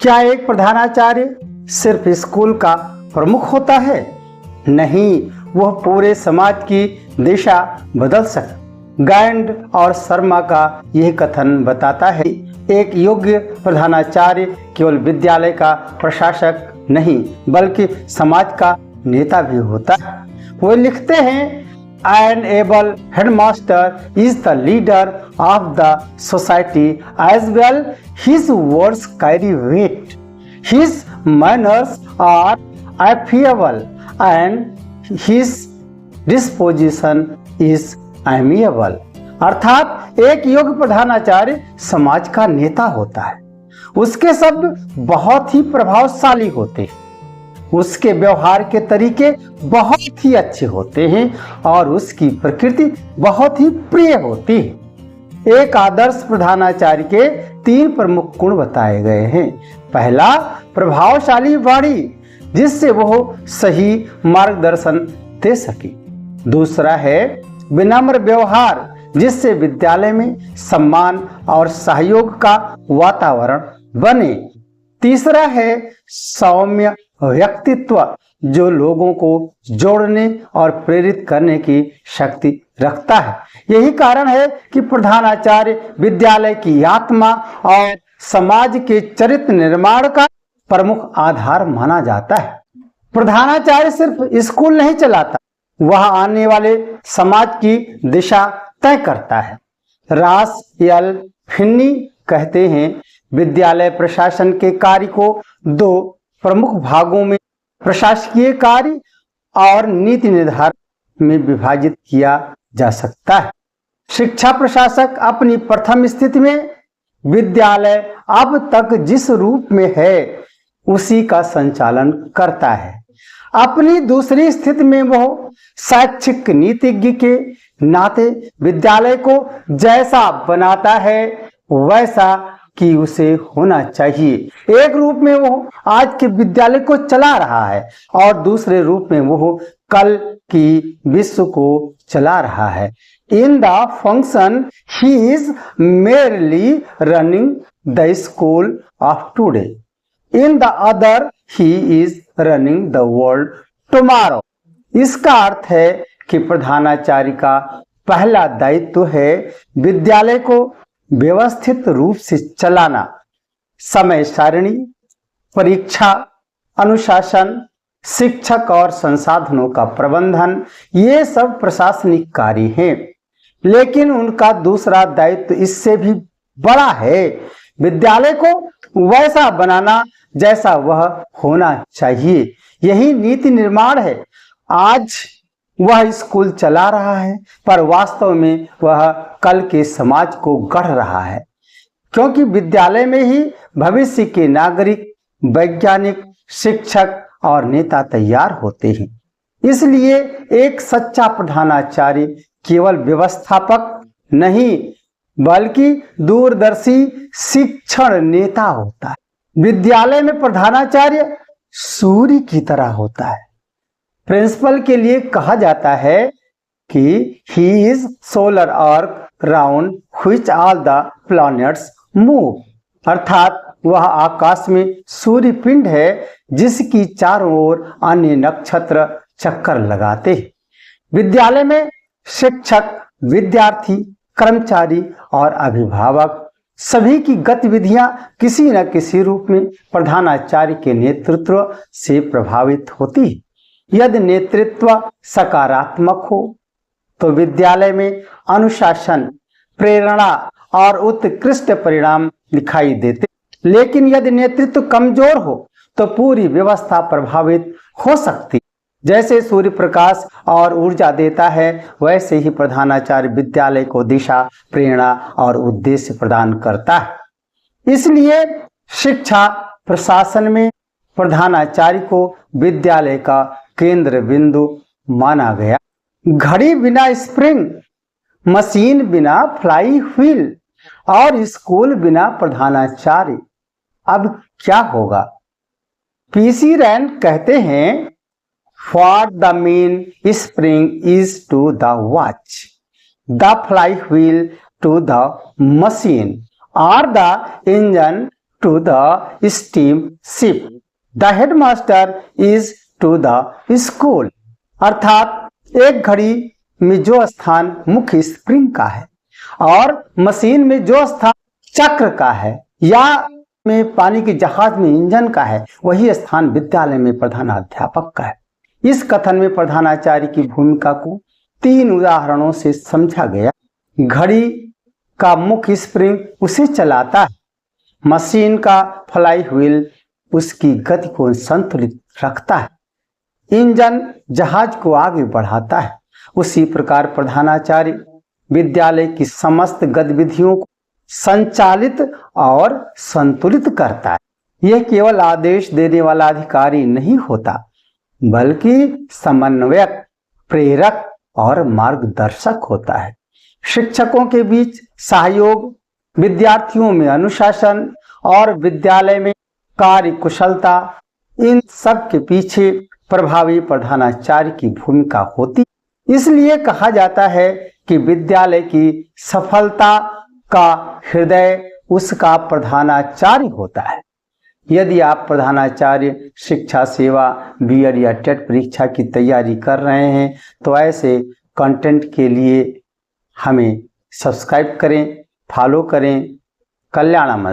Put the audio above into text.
क्या एक प्रधानाचार्य सिर्फ स्कूल का प्रमुख होता है? नहीं, वह पूरे समाज की दिशा बदल सकता। गैंड और शर्मा का यह कथन बताता है, एक योग्य प्रधानाचार्य केवल विद्यालय का प्रशासक नहीं बल्कि समाज का नेता भी होता है। वो लिखते हैं, An able headmaster is the leader of the society as well. His words carry weight. His manners are affable and his disposition is amiable. अर्थात एक योग्य प्रधानाचार्य समाज का नेता होता है। उसके शब्द बहुत ही प्रभावशाली होते हैं, उसके व्यवहार के तरीके बहुत ही अच्छे होते हैं और उसकी प्रकृति बहुत ही प्रिय होती है। एक आदर्श प्रधानाचार्य के 3 प्रमुख गुण बताए गए हैं। पहला, प्रभावशाली वाणी, जिससे वह सही मार्गदर्शन दे सके। दूसरा है विनम्र व्यवहार, जिससे विद्यालय में सम्मान और सहयोग का वातावरण बने। तीसरा है सौम्य व्यक्तित्व, जो लोगों को जोड़ने और प्रेरित करने की शक्ति रखता है। यही कारण है कि प्रधानाचार्य विद्यालय की आत्मा और समाज के चरित्र निर्माण का प्रमुख आधार माना जाता है। प्रधानाचार्य सिर्फ स्कूल नहीं चलाता, वह आने वाले समाज की दिशा तय करता है। रास यल फिन्नी कहते हैं, विद्यालय प्रशासन के कार्य को 2 प्रमुख भागों में प्रशासकीय कार्य और नीति निर्धारण में विभाजित किया जा सकता है। शिक्षा प्रशासक अपनी प्रथम स्थिति में विद्यालय अब तक जिस रूप में है उसी का संचालन करता है। अपनी दूसरी स्थिति में वह शैक्षिक नीतिज्ञ के नाते विद्यालय को जैसा बनाता है वैसा कि उसे होना चाहिए। एक रूप में वो आज के विद्यालय को चला रहा है और दूसरे रूप में वो कल की विश्व को चला रहा है। In the function he is merely running the school of today, in the other he is running the world tomorrow. इसका अर्थ है कि प्रधानाचार्य का पहला दायित्व है विद्यालय को व्यवस्थित रूप से चलाना। समय सारणी, परीक्षा, अनुशासन, शिक्षक और संसाधनों का प्रबंधन, ये सब प्रशासनिक कार्य हैं। लेकिन उनका दूसरा दायित्व इससे भी बड़ा है, विद्यालय को वैसा बनाना जैसा वह होना चाहिए। यही नीति निर्माण है। आज वह स्कूल चला रहा है, पर वास्तव में वह कल के समाज को गढ़ रहा है, क्योंकि विद्यालय में ही भविष्य के नागरिक, वैज्ञानिक, शिक्षक और नेता तैयार होते हैं। इसलिए एक सच्चा प्रधानाचार्य केवल व्यवस्थापक नहीं बल्कि दूरदर्शी शिक्षण नेता होता है। विद्यालय में प्रधानाचार्य सूर्य की तरह होता है। प्रिंसिपल के लिए कहा जाता है कि ही इज सोलर अर्क round which all the planets move, अर्थात वह आकाश में सूर्य पिंड है जिसकी चारों ओर अन्य नक्षत्र चक्कर लगाते हैं। विद्यालय में शिक्षक, विद्यार्थी, कर्मचारी और अभिभावक सभी की गतिविधियां किसी न किसी रूप में प्रधानाचार्य के नेतृत्व से प्रभावित होती है। यदि नेतृत्व सकारात्मक हो तो विद्यालय में अनुशासन, प्रेरणा और उत्कृष्ट परिणाम दिखाई देते, लेकिन यदि नेतृत्व कमजोर हो तो पूरी व्यवस्था प्रभावित हो सकती। जैसे सूर्य प्रकाश और ऊर्जा देता है, वैसे ही प्रधानाचार्य विद्यालय को दिशा, प्रेरणा और उद्देश्य प्रदान करता है। इसलिए शिक्षा प्रशासन में प्रधानाचार्य को विद्यालय का केंद्र बिंदु माना गया। घड़ी बिना स्प्रिंग, मशीन बिना फ्लाई व्हील और स्कूल बिना प्रधानाचार्य, अब क्या होगा? पीसी रैन कहते हैं, for the main spring is to the watch, the fly wheel to the machine or the engine to the steamship. The headmaster is to the school. अर्थात एक घड़ी में जो स्थान मुख्य स्प्रिंग का है और मशीन में जो स्थान चक्र का है या में पानी के जहाज में इंजन का है, वही स्थान विद्यालय में प्रधानाध्यापक का है। इस कथन में प्रधानाचार्य की भूमिका को 3 उदाहरणों से समझा गया। घड़ी का मुख्य स्प्रिंग उसे चलाता है, मशीन का फ्लाई व्हील उसकी गति को संतुलित रखता है, इंजन जहाज को आगे बढ़ाता है। उसी प्रकार प्रधानाचार्य विद्यालय की समस्त गतिविधियों को संचालित और संतुलित करता है। यह केवल आदेश देने वाला अधिकारी नहीं होता, बल्कि समन्वयक, प्रेरक और मार्गदर्शक होता है। शिक्षकों के बीच सहयोग, विद्यार्थियों में अनुशासन और विद्यालय में कार्य कुशलता, इन सब के पीछे प्रभावी प्रधानाचार्य की भूमिका होती। इसलिए कहा जाता है कि विद्यालय की सफलता का हृदय उसका प्रधानाचार्य होता है। यदि आप प्रधानाचार्य शिक्षा सेवा बीएड या टेट परीक्षा की तैयारी कर रहे हैं तो ऐसे कंटेंट के लिए हमें सब्सक्राइब करें, फॉलो करें। कल्याणमस्तु।